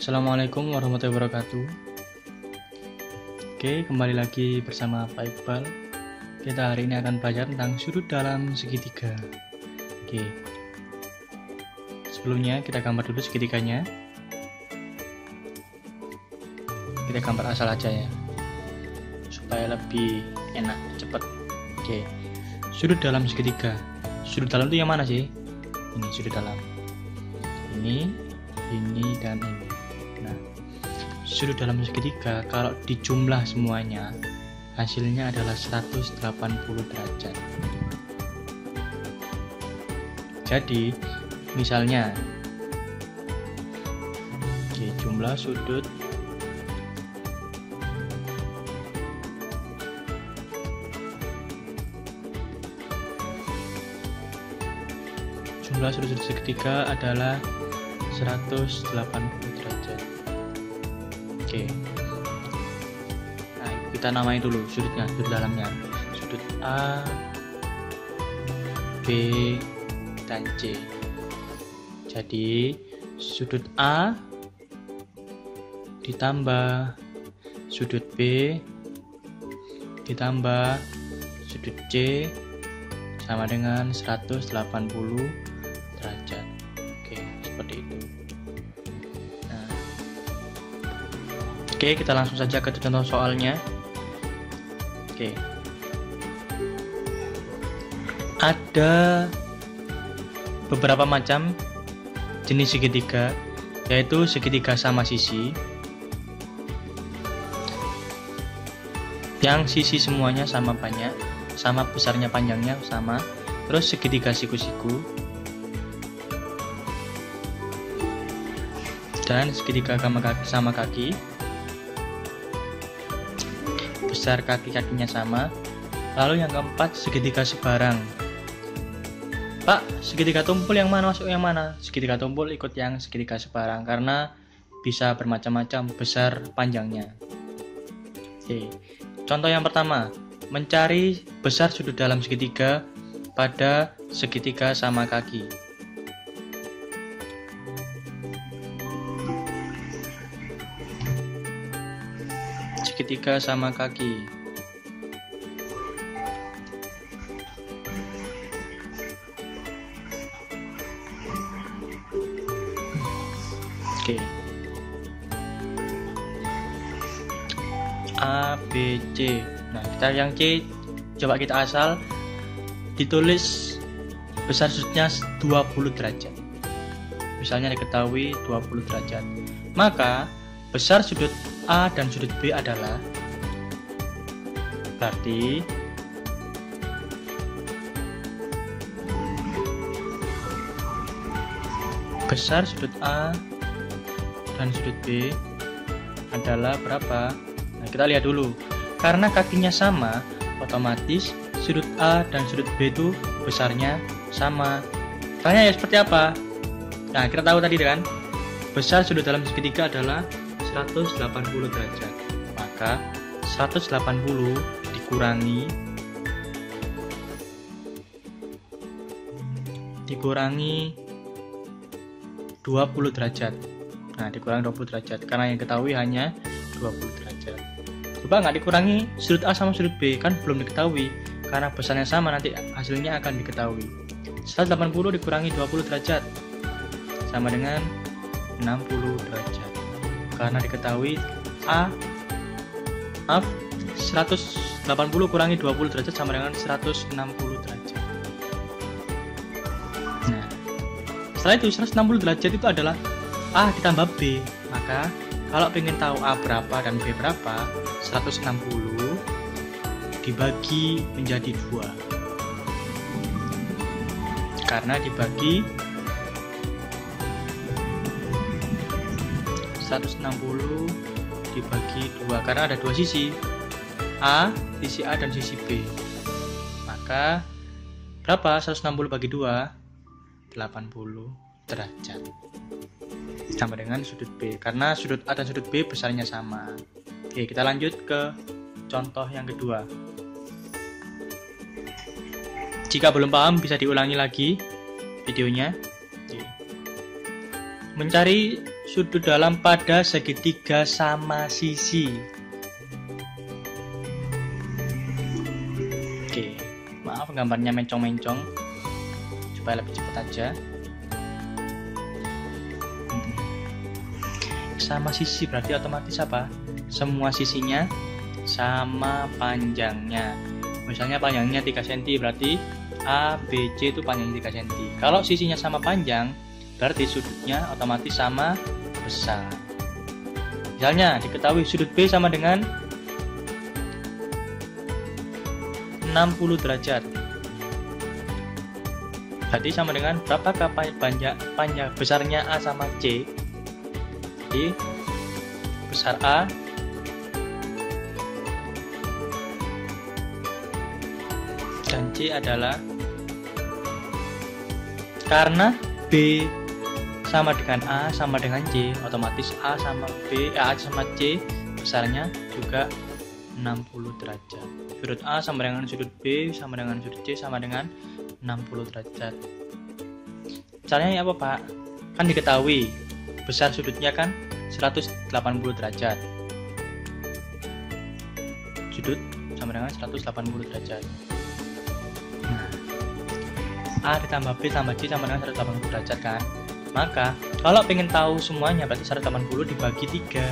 Assalamualaikum warahmatullahi wabarakatuh. Oke, kembali lagi bersama Pak Iqbal. Kita hari ini akan belajar tentang sudut dalam segitiga. Oke, sebelumnya kita gambar dulu segitiganya. Kita gambar asal aja ya, supaya lebih enak, cepat. Oke, sudut dalam segitiga. Sudut dalam itu yang mana sih? Ini sudut dalam. Ini, dan ini. Nah, sudut dalam segitiga kalau dijumlah semuanya hasilnya adalah 180 derajat. Jadi misalnya jumlah sudut segitiga adalah 180 derajat. Oke. Nah, kita namain dulu sudutnya, sudut dalamnya. Sudut A, B, dan C. Jadi, sudut A ditambah sudut B ditambah sudut C sama dengan 180 derajat. Oke, seperti itu. Oke, kita langsung saja ke contoh soalnya. Oke. Ada beberapa macam jenis segitiga, yaitu segitiga sama sisi, yang sisi semuanya sama banyak, sama besarnya, panjangnya sama. Terus segitiga siku-siku, dan segitiga sama kaki, besar kaki-kakinya sama. Lalu yang keempat, segitiga sebarang. Pak, segitiga tumpul yang mana masuk yang mana? Segitiga tumpul ikut yang segitiga sebarang karena bisa bermacam-macam besar panjangnya. Oke. Contoh yang pertama, mencari besar sudut dalam segitiga pada segitiga sama kaki. Segitiga sama kaki. Oke. A, B, C. Nah, kita yang C coba kita asal ditulis besar sudutnya 20 derajat. Misalnya diketahui 20 derajat. Maka besar sudut A dan sudut B adalah, berarti besar sudut A dan sudut B adalah berapa? Nah, kita lihat dulu. Karena kakinya sama, otomatis sudut A dan sudut B itu besarnya sama. Tanya ya seperti apa? Nah, kita tahu tadi kan, besar sudut dalam segitiga adalah 180 derajat. Maka 180 dikurangi 20 derajat. Nah, dikurangi 20 derajat karena yang ketahui hanya 20 derajat. Coba nggak dikurangi sudut A sama sudut B, kan belum diketahui. Karena besarnya sama, nanti hasilnya akan diketahui. 180 dikurangi 20 derajat sama dengan 60 derajat. Karena diketahui 180 kurangi 20 derajat sama dengan 160 derajat. Nah, setelah itu 160 derajat itu adalah A ditambah B. Maka kalau ingin tahu A berapa dan B berapa, 160 dibagi menjadi 2. Karena dibagi 160 dibagi 2 karena ada dua sisi, sisi A dan sisi B. Maka berapa 160 bagi 2? 80 derajat. Sama dengan sudut B, karena sudut A dan sudut B besarnya sama. Oke, kita lanjut ke contoh yang kedua. Jika belum paham bisa diulangi lagi videonya. Mencari sudut dalam pada segitiga sama sisi. Oke, maaf gambarnya mencong-mencong, supaya lebih cepat aja. Sama sisi berarti otomatis apa? Semua sisinya sama panjangnya. Misalnya panjangnya 3 cm, berarti A, B, C itu panjangnya 3 cm. Kalau sisinya sama panjang, berarti sudutnya otomatis sama besar. Misalnya diketahui sudut B sama dengan 60 derajat. Berarti sama dengan berapakah panjang besarnya A sama C? Jadi besar A dan C adalah, karena B sama dengan A sama dengan C, otomatis A sama C besarnya juga 60 derajat. Sudut A sama dengan sudut B sama dengan sudut C sama dengan 60 derajat. Caranya apa, Pak? Kan diketahui besar sudutnya kan 180 derajat. Sudut sama dengan 180 derajat. Nah, A ditambah B tambah C sama dengan 180 derajat kan. Maka kalau pengen tahu semuanya berarti 180 dibagi 3.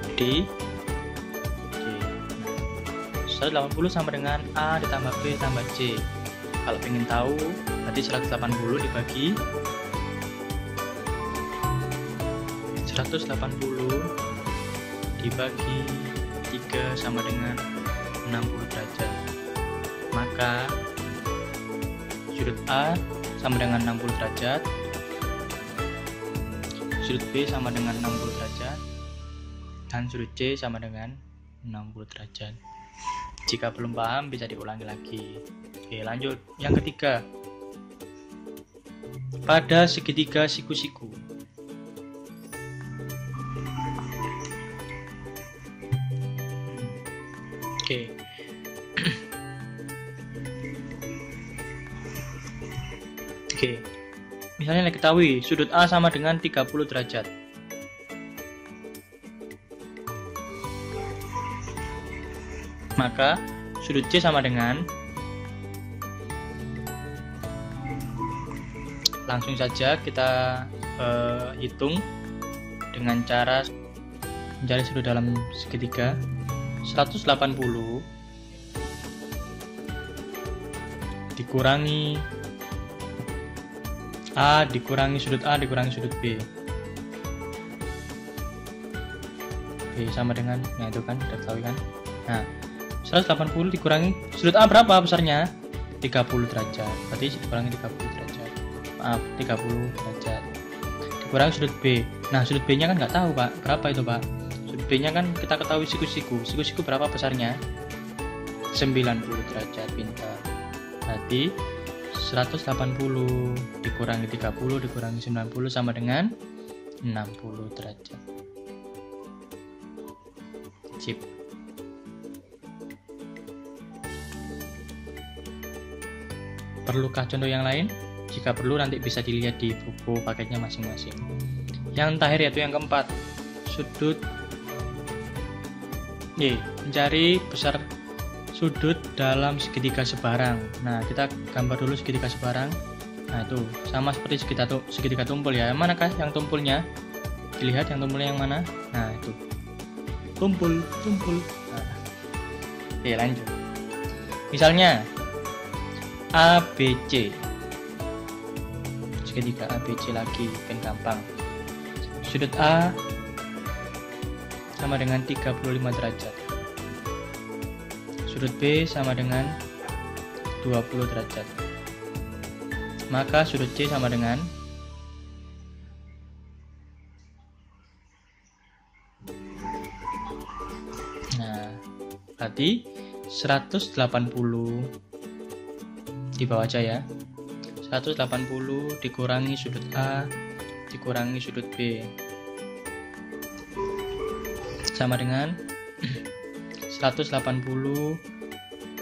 Jadi 180 sama dengan A ditambah B tambah C. Kalau pengen tahu berarti 180 dibagi 3 sama dengan 60 derajat. Maka sudut A sama dengan 60 derajat, sudut B sama dengan 60 derajat, dan sudut C sama dengan 60 derajat. Jika belum paham bisa diulangi lagi. Oke, lanjut. Yang ketiga, pada segitiga siku-siku. Oke. Oke. Misalnya diketahui sudut A sama dengan 30 derajat. Maka sudut C sama dengan, langsung saja kita hitung dengan cara mencari sudut dalam segitiga. 180 dikurangi A dikurangi sudut A dikurangi sudut B. Oke, sama dengan, nah itu kan udah tahu kan. Nah, 180 dikurangi sudut A berapa besarnya? 30 derajat. Berarti dikurangi 30 derajat. Maaf, 30 derajat. Dikurangi sudut B. Nah, sudut B-nya kan nggak tahu, Pak. Berapa itu, Pak? Sudut B-nya kan kita ketahui siku-siku. Siku-siku berapa besarnya? 90 derajat, pintar. Berarti 180 dikurangi 30 dikurangi 90 sama dengan 60 derajat. Sip. Perlukah contoh yang lain? Jika perlu nanti bisa dilihat di buku paketnya masing-masing. Yang terakhir yaitu yang keempat, sudut mencari besar sudut dalam segitiga sebarang. Nah, kita gambar dulu segitiga sebarang. Nah, itu sama seperti segitiga tumpul ya. Yang manakah yang tumpulnya? Dilihat yang tumpulnya yang mana? Nah, itu tumpul. Nah. Oke, lanjut. Misalnya ABC, segitiga ABC lagi, kan gampang. Sudut A sama dengan 35 derajat, sudut B sama dengan 20 derajat, maka sudut C sama dengan berarti 180 di bawah aja ya. 180 dikurangi sudut A dikurangi sudut B sama dengan 180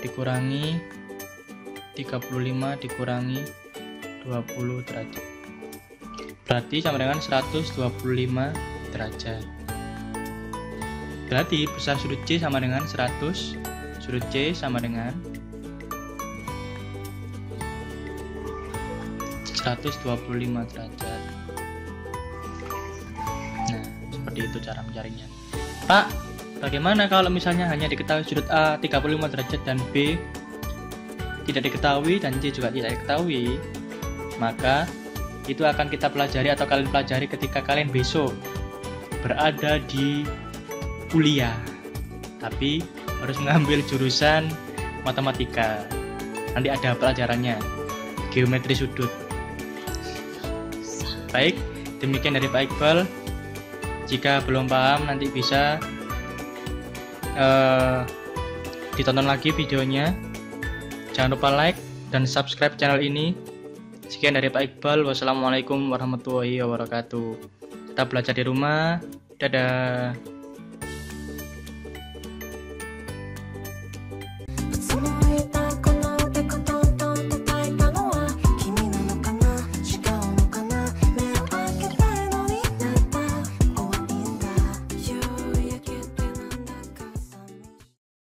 dikurangi 35 dikurangi 20 derajat. berarti sama dengan 125 derajat. Berarti besar sudut C sama dengan 100, sudut C sama dengan 125 derajat. Nah, seperti itu cara mencarinya. Pak, bagaimana kalau misalnya hanya diketahui sudut A 35 derajat dan B tidak diketahui dan C juga tidak diketahui? Maka itu akan kita pelajari atau kalian pelajari ketika kalian besok berada di kuliah, tapi harus mengambil jurusan matematika. Nanti ada pelajarannya, geometri sudut. Baik, demikian dari Pak Iqbal. Jika belum paham nanti bisa ditonton lagi videonya. Jangan lupa like dan subscribe channel ini. Sekian dari Pak Iqbal. Wassalamualaikum warahmatullahi wabarakatuh. Kita belajar di rumah. Dadah.